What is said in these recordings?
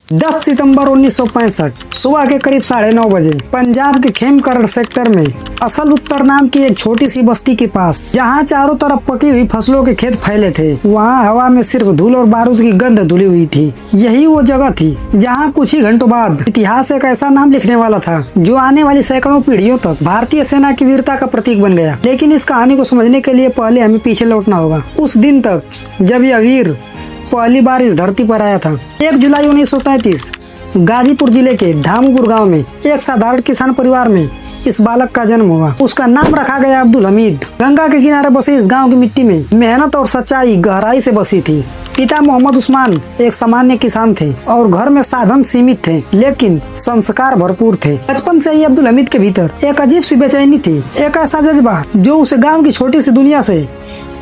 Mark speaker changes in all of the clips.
Speaker 1: 10 सितंबर 1965 सुबह के करीब 9:30 बजे पंजाब के खेमकरण सेक्टर में असल उत्तर नाम की एक छोटी सी बस्ती के पास, जहां चारों तरफ पकी हुई फसलों के खेत फैले थे, वहां हवा में सिर्फ धूल और बारूद की गंध धुली हुई थी। यही वो जगह थी जहां कुछ ही घंटों बाद इतिहास एक ऐसा नाम लिखने वाला था जो आने वाली सैकड़ों पीढ़ियों तक भारतीय सेना की वीरता का प्रतीक बन गया। लेकिन इस कहानी को समझने के लिए पहले हमें पीछे लौटना होगा, उस दिन तक जब यह वीर पहली बार इस धरती पर आया था। 1 जुलाई 1933 गाजीपुर जिले के धामपुर गांव में एक साधारण किसान परिवार में इस बालक का जन्म हुआ। उसका नाम रखा गया अब्दुल हमीद। गंगा के किनारे बसे इस गांव की मिट्टी में मेहनत और सच्चाई गहराई से बसी थी। पिता मोहम्मद उस्मान एक सामान्य किसान थे और घर में साधन सीमित थे, लेकिन संस्कार भरपूर थे। बचपन से ही अब्दुल हमीद के भीतर एक अजीब सी बेचैनी थी, एक ऐसा जज्बा जो उसे गांव की छोटी सी दुनिया से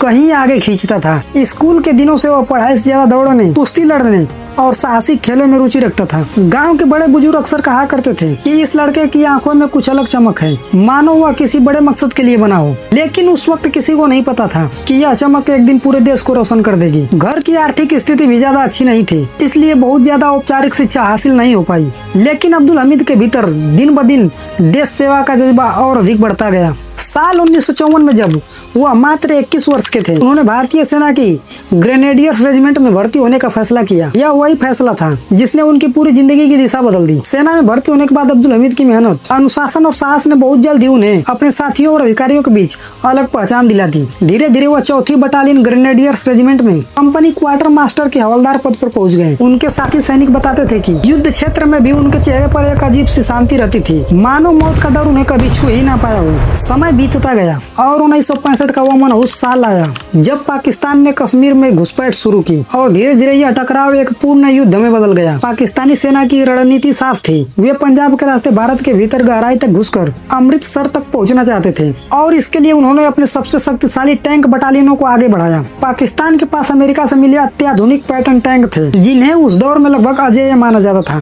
Speaker 1: कहीं आगे खींचता था। स्कूल के दिनों से वो पढ़ाई से ज्यादा दौड़ने, कुश्ती लड़ने और साहसिक खेलों में रुचि रखता था। गांव के बड़े बुजुर्ग अक्सर कहा करते थे कि इस लड़के की आंखों में कुछ अलग चमक है, मानो वह किसी बड़े मकसद के लिए बना हो। लेकिन उस वक्त किसी को नहीं पता था कि यह चमक एक दिन पूरे देश को रोशन कर देगी। घर की आर्थिक स्थिति भी ज्यादा अच्छी नहीं थी, इसलिए बहुत ज्यादा औपचारिक शिक्षा हासिल नहीं हो पाई। लेकिन अब्दुल हमीद के भीतर दिन ब दिन देश सेवा का जज्बा और अधिक बढ़ता गया। साल 1954 में जब वह मात्र 21 वर्ष के थे, उन्होंने भारतीय सेना की ग्रेनेडियर्स रेजिमेंट में भर्ती होने का फैसला किया। यह वही फैसला था जिसने उनकी पूरी जिंदगी की दिशा बदल दी। सेना में भर्ती होने के बाद अब्दुल हमीद की मेहनत, अनुशासन और साहस ने बहुत जल्द ही उन्हें अपने साथियों और अधिकारियों के बीच अलग पहचान दिला दी। धीरे धीरे वह 4th बटालियन ग्रेनेडियर्स रेजिमेंट में कंपनी क्वार्टर मास्टर के हवलदार पद पर पहुंच गए। उनके साथी सैनिक बताते थे कि युद्ध क्षेत्र में भी उनके चेहरे पर एक अजीब सी शांति रहती थी, मानो मौत का डर उन्हें कभी छू ही ना पाया हो। समय बीतता गया और 1965 का वो मनहूस साल आया जब पाकिस्तान ने कश्मीर में घुसपैठ शुरू की और धीरे धीरे यह टकराव एक पूर्ण युद्ध में बदल गया। पाकिस्तानी सेना की रणनीति साफ थी, वे पंजाब के रास्ते भारत के भीतर गहराई तक घुसकर अमृतसर तक पहुंचना चाहते थे और इसके लिए उन्होंने अपने सबसे शक्तिशाली टैंक बटालियनों को आगे बढ़ाया। पाकिस्तान के पास अमेरिका से मिले अत्याधुनिक पैटर्न टैंक थे, जिन्हें उस दौर में लगभग अजेय माना जाता था।